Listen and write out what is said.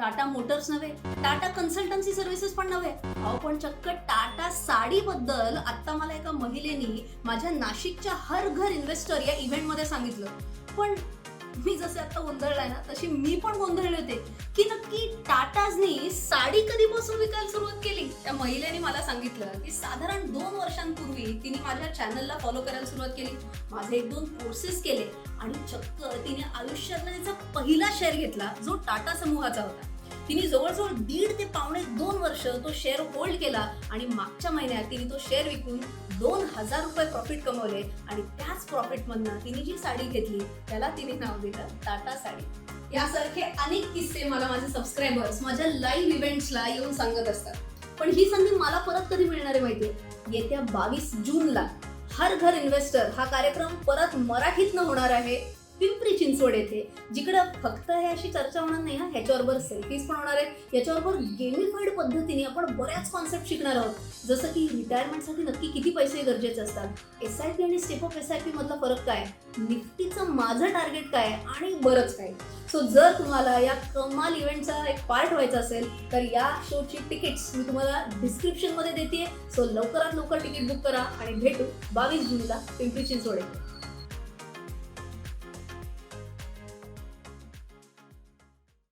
Tata Motors नव्हे, Tata consultancy services पण नव्हे, अहो पण चक्क टाटा साडी बद्दल आता मला एका महिलेनी माझ्या नाशिकच्या हर घर इन्व्हेस्टर या इव्हेंट मध्ये सांगितलं. पण मी जसे आता गोंधळलाय ना तशी मी पण गोंधळले होते की नक्की टाटाजनी साडी कधीपासून विकायला सुरुवात केली. त्या महिलेने मला सांगितलं की साधारण 2 वर्षांपूर्वी तिने माझ्या चॅनलला फॉलो करायला सुरुवात केली, माझे 1-2 कोर्सेस केले आणि चक्क तिने आयुष्यातला तिचा पहिला शेअर घेतला जो टाटा समूहाचा होता. तिने जवळजवळ 1.5 ते पावणे 2 वर्ष तो शेअर होल्ड केला आणि मागच्या महिन्यात तिने तो शेअर विकून 2,000 रुपये प्रॉफिट कमवले आणि त्याच प्रॉफिट मधनं तिने जी साडी घेतली त्याला तिने नाव दिलं टाटा साडी. यासारखे अनेक किस्से मला माझे सबस्क्रायबर्स माझ्या लाईव्ह इव्हेंट्सला येऊन सांगत असतात. पण ही संधी मला परत कधी मिळणार आहे माहितीये? येत्या 22 जूनला हर घर इन्व्हेस्टर हा कार्यक्रम परत मराठीतनं होणार आहे पिंपरी चिंचवड येथे, जिकडं फक्त हे अशी चर्चा होणार नाही, ह्याच्याबरोबर सेल्फीज पण होणार आहेत. याच्याबरोबर गेमिफाईड पद्धतीने आपण बऱ्याच कॉन्सेप्ट शिकणार आहोत, जसं की रिटायरमेंटसाठी नक्की किती पैसे गरजेचे असतात, SIP आणि स्टेप ऑफ SIP मधला फरक काय, निफ्टीचं माझं टार्गेट काय आणि बरंच काय. सो जर तुम्हाला या कमाल इव्हेंटचा एक पार्ट व्हायचा असेल तर या शोची तिकीट्स मी तुम्हाला डिस्क्रिप्शन मध्ये देते. सो लवकरात लवकर तिकीट बुक करा आणि भेटू 22 जूनला पिंपरी चिंचवड येथे.